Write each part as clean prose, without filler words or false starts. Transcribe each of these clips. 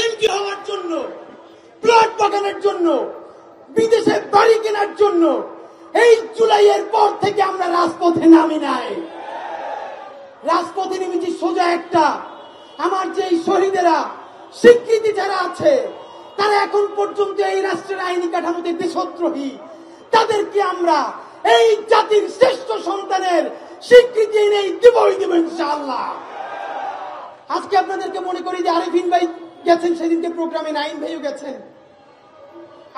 MP হওয়ার জন্য, plot বাগানের জন্য, বিদেশে বাড়ি কেনার জন্য এই জুলাইয়ের পর থেকে আমরা রাজপথে নামি নাই। রাজপথে নেমেছি সোজা একটা, আমার যে শহীদেরা স্বীকৃতি যারা আছে তারা এখন পর্যন্ত এই রাষ্ট্রের আইনি কাঠামোতে দেশদ্রোহী, তাদেরকে আমরা এই জাতির শ্রেষ্ঠ সন্তানের স্বীকৃতি এনে দেবই দেব ইনশাআল্লাহ। আজকে আপনাদেরকে মনে করি যে আরিফিন ভাই গেছেন সেদিনকে প্রোগ্রামে, নাইম ভাইও গেছেন।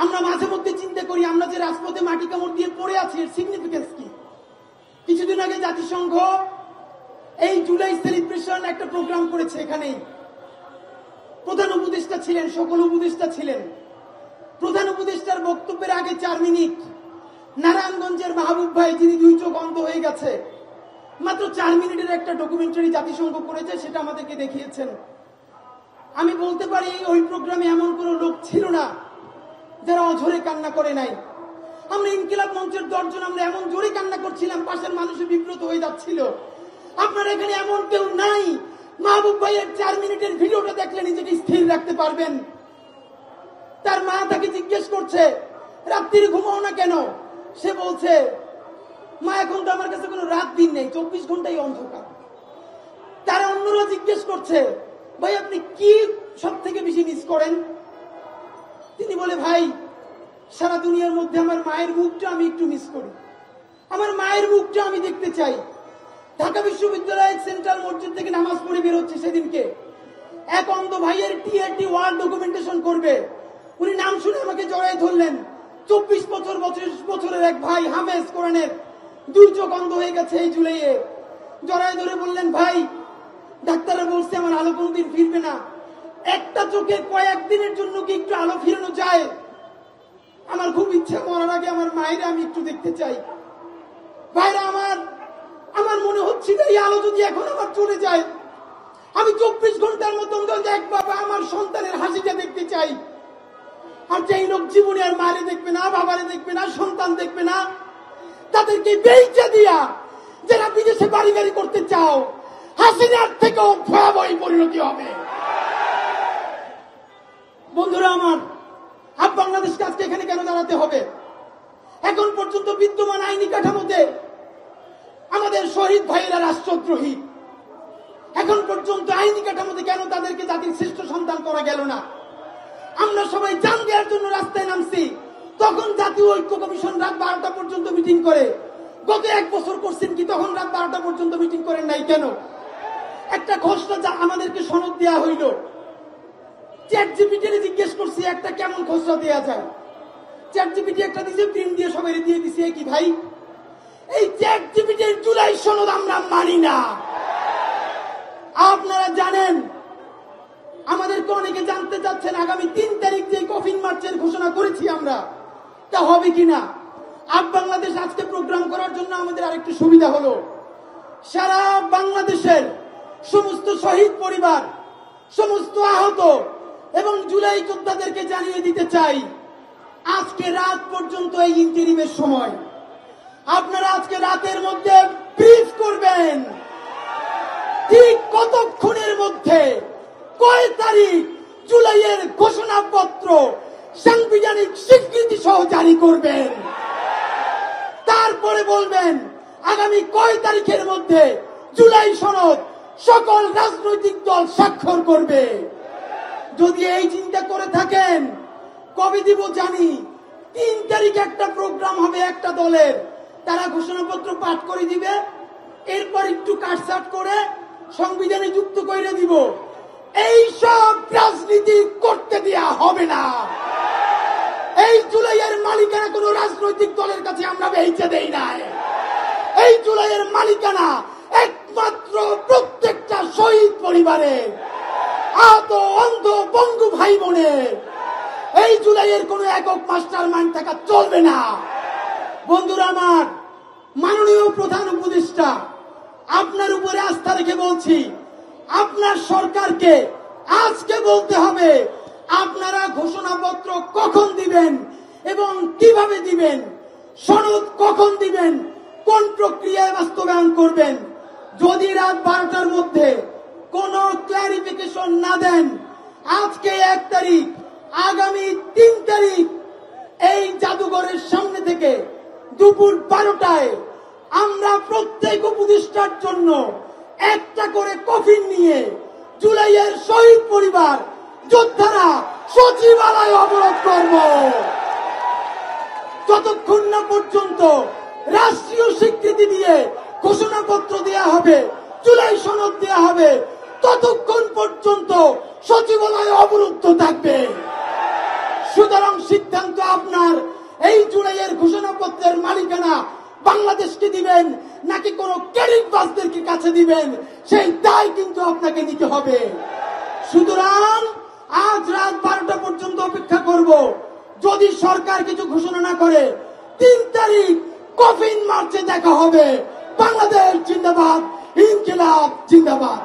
আমরা মাঝে মধ্যে চিন্তা করি আমরা যে রাজপথে মাটি কামড় দিয়ে পড়ে আছি এর সিগনিফিকেন্স কি। কিছুদিন আগে জাতিসংঘ এই জুলাই সেলিব্রেশন একটা প্রোগ্রাম করেছে, এখানেই প্রধান উপদেষ্টা ছিলেন, সকল উপদেষ্টা ছিলেন। প্রধান উপদেষ্টার বক্তব্যের আগে 4 মিনিট নারায়ণগঞ্জের মাহবুব ভাই, যিনি 2 চোখ অন্ধ হয়ে গেছে, মাত্র 4 মিনিটের একটা ডকুমেন্টারি জাতিসংঘ করেছে, সেটা আমাদেরকে দেখিয়েছেন। আমি বলতে পারি ওই প্রোগ্রামে এমন কোন লোক ছিল না যারা অঝরে কান্না করে নাই। আমরা ইনকিলাব মঞ্চের 10 জন আমরা এমন জোরে কান্না করছিলাম, পাশের মানুষও বিব্রত হয়ে যাচ্ছিল। আপনার এখানে এমন কেউ নাই মাহবুব ভাইয়ের 4 মিনিটের ভিডিওটা দেখলে নিজেকে স্থির রাখতে পারবেন। তার মা তাকে জিজ্ঞেস করছে রাত্রিরে ঘুমাও না কেন, সে বলছে মা এখন তো আমার কাছে কোনো রাত দিন নেই, 24 ঘন্টাই অন্ধকার। তারা অন্যরা জিজ্ঞেস করছে ভাই আপনি কি সব থেকে বেশি মিস করেন? তিনি বলে ভাই সারা দুনিয়ার মধ্যে আমার মায়ের মুখটা আমি একটু মিস করি, আমার মায়ের মুখটা আমি দেখতে চাই। ঢাকা বিশ্ববিদ্যালয়ের সেন্ট্রাল মসজিদ থেকে নামাজ পড়ে বেরোচ্ছে সেদিনকে, এক অন্ধ ভাইয়ের টিআরটি ওয়ার্ড ডকুমেন্টেশন করবে। উনি নাম শুনে আমাকে জড়াই ধরলেন। 24 বছরের এক ভাই হাফেজ কোরআনের, 2 চোখ অন্ধ হয়ে গেছে এই জুলাইয়ে। জড়াই ধরে বললেন ভাই ডাক্তাররা বলছে আমার আলো কোনদিন ফিরবে না, একটা চোখে কয়েকদিনের জন্য কি একটু আলো ফিরানো যায়? আমার খুব ইচ্ছা মরার আগে আমার মায়ের আমি একটু দেখতে চাই। ভাইরা আমার মনে হচ্ছে যে এই আলো যদি এখন আমার চলে যায়, আমি 24 ঘন্টার মতো একবার আমার সন্তানের হাসিটা দেখতে চাই। আর যেই লোক জীবনে আর মারে দেখবে না, বাবারে দেখবে না, সন্তান দেখবে না, তাদেরকে বেইচা দিয়া যারা বিদেশে বাড়ি গাড়ি করতে চাও, হাসিনার থেকেও ভয়াবহ পরিণতি হবে। বন্ধুরা আমার, বাংলাদেশকে আজকে এখানে কেন দাঁড়াতে হবে? এখন পর্যন্ত বিদ্যমান আইনি কাঠামোতে আমাদের শহীদ ভাইয়েরা রাষ্ট্রদ্রোহী। এখন পর্যন্ত আইনি কাঠামোতে কেন তাদেরকে জাতির শ্রেষ্ঠ সন্তান করা গেল না? আমরা সবাই জান দেওয়ার জন্য রাস্তায় নামছি, তখন জাতীয় ঐক্য কমিশন রাত 12টা পর্যন্ত মিটিং করে। গত 1 বছর করছেন কি তখন রাত 12টা পর্যন্ত মিটিং করেন নাই কেন? একটা খসড়া যা আমাদেরকে সনদ দেওয়া হইল, চ্যাটজিপিটি জিজ্ঞেস করছি একটা কেমন খসড়া দেওয়া যায়। চ্যাটজিপিটি একটা দিয়েছে, প্রিন্ট দিয়ে সবাই দিয়ে দিছে। কি ভাই এই চ্যাটজিপিটির জুলাই সনদ আমরা মানি না। আপনারা জানেন, আমাদেরকে অনেকে জানতে চাচ্ছেন আগামী 3 তারিখ যে কফিন মার্চের ঘোষণা করেছি আমরা, তা হবে কিনা। বাংলাদেশ আজকে প্রোগ্রাম করার জন্য আমাদের আরেকটু সুবিধা হলো, সারা বাংলাদেশের সমস্ত শহীদ পরিবার, সমস্ত আহত এবং জুলাই যোদ্ধাদেরকে জানিয়ে দিতে চাই আজকে রাত পর্যন্ত এই ইন্টারিমের সময়। আপনারা আজকে রাতের মধ্যে ব্রিফ করবেন ঠিক কতক্ষণের মধ্যে কয় তারিখ জুলাইয়ের ঘোষণাপত্র সাংবিধানিক স্বীকৃতি সহ জারি করবেন। তারপরে বলবেন আগামী কয় তারিখের মধ্যে জুলাই সনদ সকল রাজনৈতিক দল স্বাক্ষর করবে। যদি এই চিন্তা করে থাকেন, কবে দিব জানি। 3 তারিখ একটা প্রোগ্রাম হবে একটা দলের, তারা ঘোষণাপত্র পাঠ করে দিবে, এরপর একটু কাটছাট করে সংবিধানে যুক্ত করে দিব। এই সব রাজনীতি করতে দেয়া হবে না। এই জুলাইয়ের মালিকানা কোন রাজনৈতিক দলের কাছে আমরা বেচে দেই নাই। এই জুলাইয়ের মালিকানা একমাত্র প্রত্যেকটা শহীদ পরিবারের, আহত অন্ধ বঙ্গু ভাই বোনের। এই জুলাইয়ের কোন একক মাস্টার মাইন্ড থাকা চলবে না। বন্ধুরা আমার, মাননীয় প্রধান উপদেষ্টা, আপনার উপরে আস্থা রেখে বলছি, আপনার সরকারকে আজকে বলতে হবে আপনারা ঘোষণাপত্র কখন দিবেন এবং কিভাবে দিবেন, সনদ কখন দিবেন, কোন প্রক্রিয়ায় বাস্তবায়ন করবেন। যদি রাত 12টার মধ্যে কোন ক্লারিফিকেশন না দেন, আজকে 1 তারিখ, আগামী 3 তারিখ এই জাদুঘরের সামনে থেকে দুপুর 12টায় আমরা প্রত্যেক উপদেষ্টার জন্য একটা করে কফিন নিয়ে জুলাইয়ের শহীদ পরিবার যোদ্ধারা সচিবালয় অবরোধ করব। যতক্ষণ না পর্যন্ত রাষ্ট্রীয় স্বীকৃতি দিয়ে ঘোষণাপত্র দেয়া হবে, জুলাই সনদ দেয়া হবে, ততক্ষণ পর্যন্ত সচিবালয় অবরুদ্ধ থাকবে। সুতরাং সিদ্ধান্ত আপনার। এই জুলাইয়ের ঘোষণাপত্রের মালিকানা বাংলাদেশকে দিবেন নাকি কোন ক্যাডেটবাজদেরকে কাছে দিবেন, সেই দায় কিন্তু আপনাকে নিতে হবে। সুতরাং আজ রাত 12টা পর্যন্ত অপেক্ষা করব। যদি সরকার কিছু ঘোষণা না করে 3 তারিখ কফিন মার্চে দেখা হবে। বাংলাদেশ জিন্দাবাদ, ইনকিলাব জিন্দাবাদ।